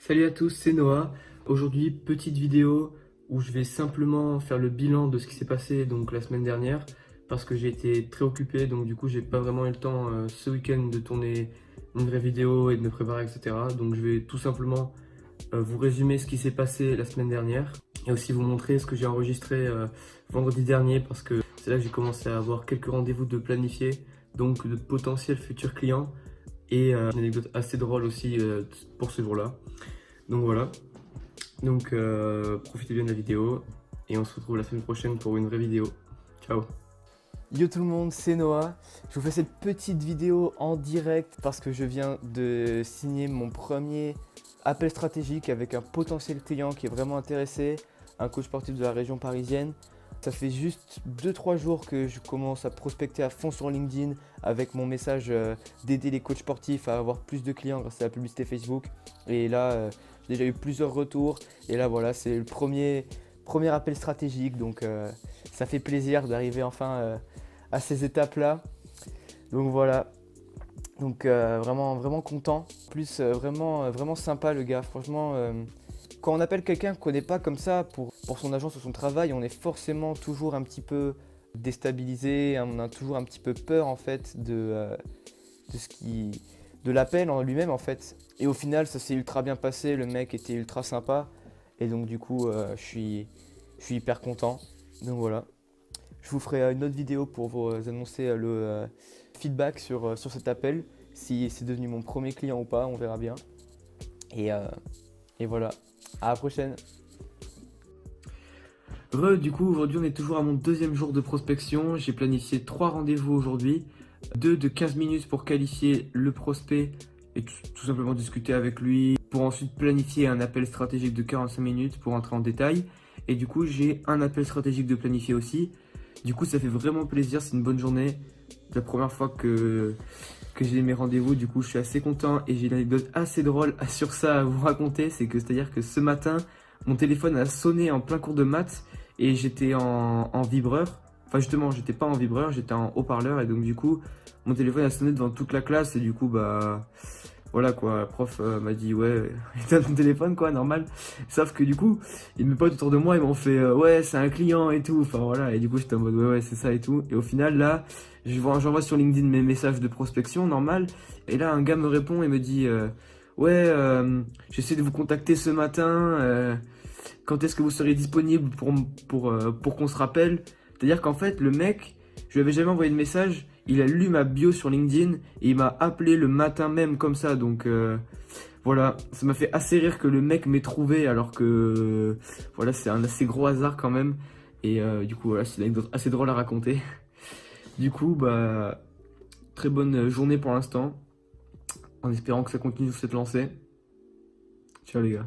Salut à tous, c'est Noah. Aujourd'hui, petite vidéo où je vais simplement faire le bilan de ce qui s'est passé donc la semaine dernière parce que j'ai été très occupé, donc du coup j'ai pas vraiment eu le temps ce week-end de tourner une vraie vidéo et de me préparer, etc. Donc je vais tout simplement vous résumer ce qui s'est passé la semaine dernière et aussi vous montrer ce que j'ai enregistré vendredi dernier parce que c'est là que j'ai commencé à avoir quelques rendez-vous de planifier, donc de potentiels futurs clients et une anecdote assez drôle aussi pour ce jour-là. Donc voilà, donc profitez bien de la vidéo et on se retrouve la semaine prochaine pour une vraie vidéo. Ciao. Yo tout le monde, c'est Noah. Je vous fais cette petite vidéo en direct parce que je viens de signer mon premier appel stratégique avec un potentiel client qui est vraiment intéressé, un coach sportif de la région parisienne. Ça fait juste 2-3 jours que je commence à prospecter à fond sur LinkedIn avec mon message d'aider les coachs sportifs à avoir plus de clients grâce à la publicité Facebook. Et là, j'ai déjà eu plusieurs retours. Et là, voilà, c'est le premier appel stratégique. Donc, ça fait plaisir d'arriver enfin à ces étapes-là. Donc voilà. Donc vraiment content. Plus vraiment sympa le gars. Franchement, quand on appelle quelqu'un qu'on ne connaît pas comme ça pour son agence ou son travail, on est forcément toujours un petit peu déstabilisé. On a toujours un petit peu peur en fait de l'appel en lui-même en fait. Et au final, ça s'est ultra bien passé. Le mec était ultra sympa. Et donc du coup, je suis hyper content. Donc voilà. Je vous ferai une autre vidéo pour vous annoncer le feedback sur cet appel. Si c'est devenu mon premier client ou pas, on verra bien. Et voilà. À la prochaine. Du coup, aujourd'hui on est toujours à mon deuxième jour de prospection. J'ai planifié 3 rendez-vous aujourd'hui. 2 de 15 minutes pour qualifier le prospect et tout simplement discuter avec lui. Pour ensuite planifier un appel stratégique de 45 minutes pour entrer en détail. Et du coup, j'ai un appel stratégique de planifier aussi. Du coup, ça fait vraiment plaisir, c'est une bonne journée. C'est la première fois que j'ai mes rendez-vous, du coup je suis assez content et j'ai une anecdote assez drôle sur ça à vous raconter. C'est-à-dire que ce matin, mon téléphone a sonné en plein cours de maths et j'étais en vibreur. Enfin justement, j'étais pas en vibreur, j'étais en haut-parleur et donc du coup, mon téléphone a sonné devant toute la classe et du coup, bah... Voilà quoi, le prof m'a dit ouais, éteins ton téléphone quoi, normal. Sauf que du coup, mes potes autour de moi, ils m'ont fait ouais, c'est un client et tout. Enfin voilà, et du coup j'étais en mode ouais, c'est ça et tout. Et au final là, j'envoie sur LinkedIn mes messages de prospection, normal. Et là, un gars me répond et me dit ouais, j'essaie de vous contacter ce matin. Quand est-ce que vous serez disponible pour qu'on se rappelle? C'est-à-dire qu'en fait, le mec, je lui avais jamais envoyé de message. Il a lu ma bio sur LinkedIn et il m'a appelé le matin même comme ça. Donc voilà, ça m'a fait assez rire que le mec m'ait trouvé alors que voilà, c'est un assez gros hasard quand même. Et du coup, voilà, c'est une anecdote assez drôle à raconter. Du coup, bah, très bonne journée pour l'instant. En espérant que ça continue sur cette lancée. Ciao les gars.